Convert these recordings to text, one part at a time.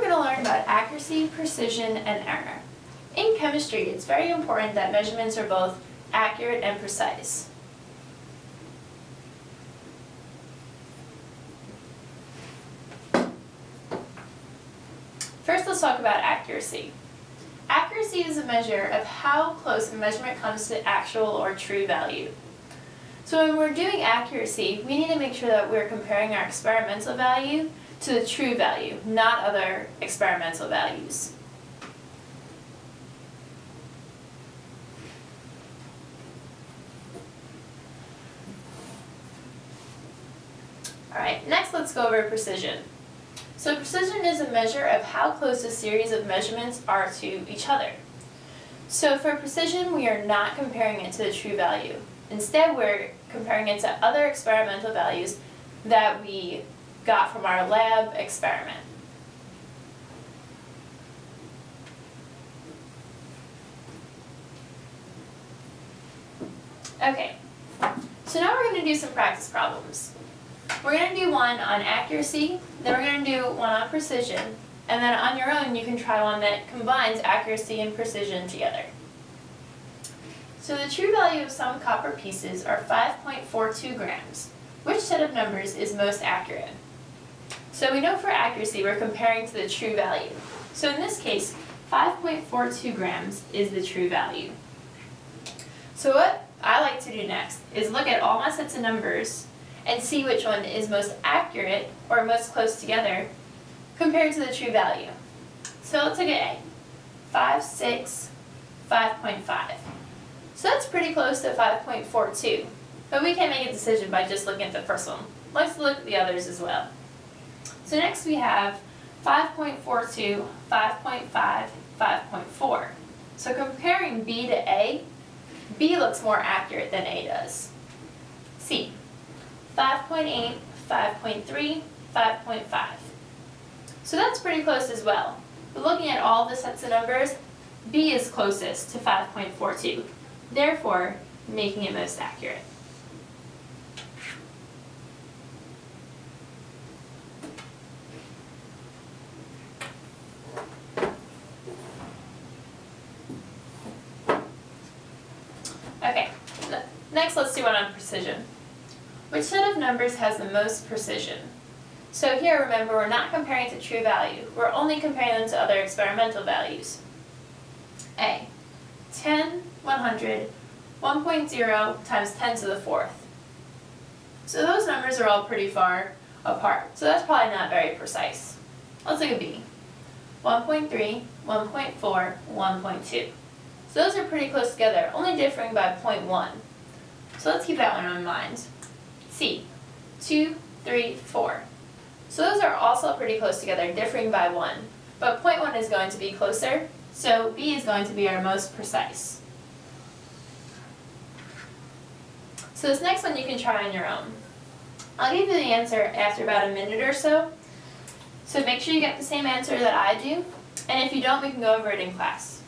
we're going to learn about accuracy, precision, and error. In chemistry, it's very important that measurements are both accurate and precise. First, let's talk about accuracy. Accuracy is a measure of how close a measurement comes to actual or true value. So when we're doing accuracy, we need to make sure that we're comparing our experimental value to the true value, not other experimental values. Alright, next let's go over precision. So precision is a measure of how close a series of measurements are to each other. So for precision, we are not comparing it to the true value. Instead, we're comparing it to other experimental values that we got from our lab experiment. Okay, so now we're going to do some practice problems. We're going to do one on accuracy, then we're going to do one on precision, and then on your own you can try one that combines accuracy and precision together. So the true value of some copper pieces are 5.42 grams. Which set of numbers is most accurate? So we know for accuracy we're comparing to the true value. So in this case, 5.42 grams is the true value. So what I like to do next is look at all my sets of numbers and see which one is most accurate or most close together compared to the true value. So let's look at A. 5, 6, 5.5. So that's pretty close to 5.42. But we can't make a decision by just looking at the first one. Let's look at the others as well. So next we have 5.42, 5.5, 5.4. So comparing B to A, B looks more accurate than A does. C. 5.8, 5.3, 5.5. So that's pretty close as well. But looking at all the sets of numbers, B is closest to 5.42, therefore making it most accurate. Okay, next let's do one on precision. Which set of numbers has the most precision? So here, remember, we're not comparing to true value. We're only comparing them to other experimental values. A. 10, 100, 1.0 times 10 to the fourth. So those numbers are all pretty far apart. So that's probably not very precise. Let's look at B. 1.3, 1.4, 1.2. So those are pretty close together, only differing by 0.1. So let's keep that one in mind. C. 2, 3, 4. So those are also pretty close together, differing by 1. But 0.1 is going to be closer, so B is going to be our most precise. So this next one you can try on your own. I'll give you the answer after about a minute or so. So make sure you get the same answer that I do, and if you don't, we can go over it in class.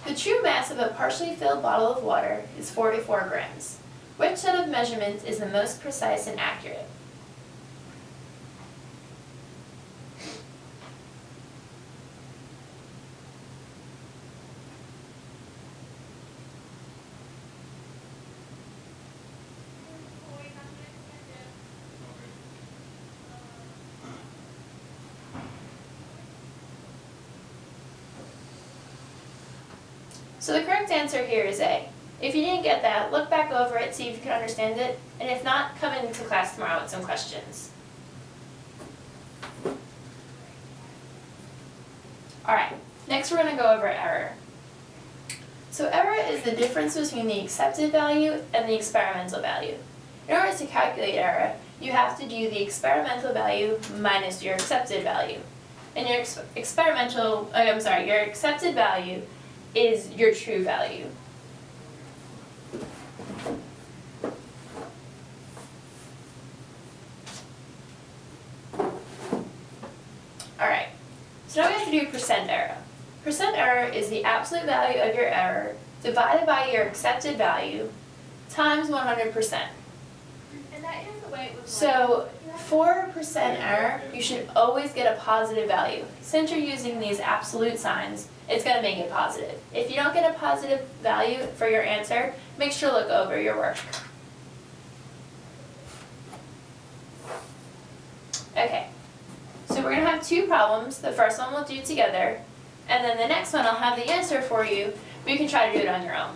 The true mass of a partially filled bottle of water is 44 grams. Which set of measurements is the most precise and accurate? So the correct answer here is A. If you didn't get that, look back over it, see if you can understand it, and if not, come into class tomorrow with some questions. Alright, next we're going to go over error. So error is the difference between the accepted value and the experimental value. In order to calculate error, you have to do the experimental value minus your accepted value. And your your accepted value is your true value. Alright, so now we have to do percent error. Percent error is the absolute value of your error divided by your accepted value times 100%. And that is the way it was. So for percent error, you should always get a positive value. Since you're using these absolute signs, it's going to make it positive. If you don't get a positive value for your answer, make sure to look over your work. Okay, so we're going to have two problems. The first one we'll do together, and then the next one I'll have the answer for you, but you can try to do it on your own.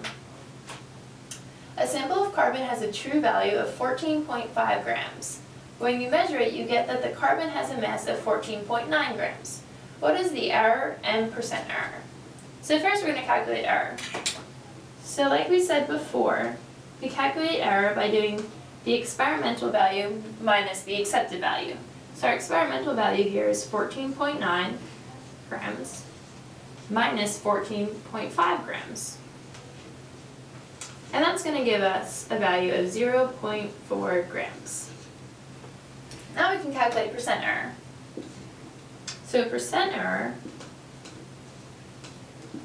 A sample of carbon has a true value of 14.5 grams. When you measure it, you get that the carbon has a mass of 14.9 grams. What is the error and percent error? So first we're going to calculate error. So like we said before, we calculate error by doing the experimental value minus the accepted value. So our experimental value here is 14.9 grams minus 14.5 grams. And that's going to give us a value of 0.4 grams. Now we can calculate percent error. So percent error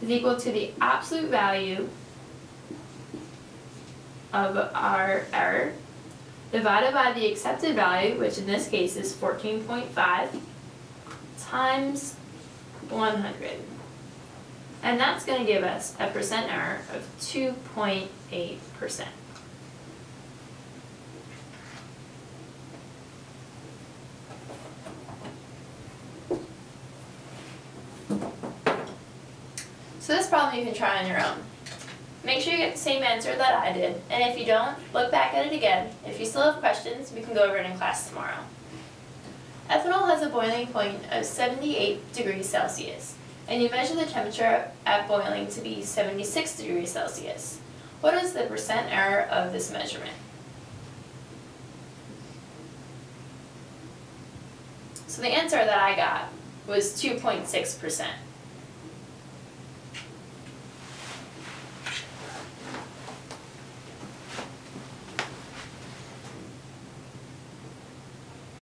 is equal to the absolute value of our error divided by the accepted value, which in this case is 14.5, times 100. And that's going to give us a percent error of 2.8%. So this problem you can try on your own. Make sure you get the same answer that I did, and if you don't, look back at it again. If you still have questions, we can go over it in class tomorrow. Ethanol has a boiling point of 78 degrees Celsius, and you measure the temperature at boiling to be 76 degrees Celsius. What is the percent error of this measurement? So the answer that I got was 2.6%.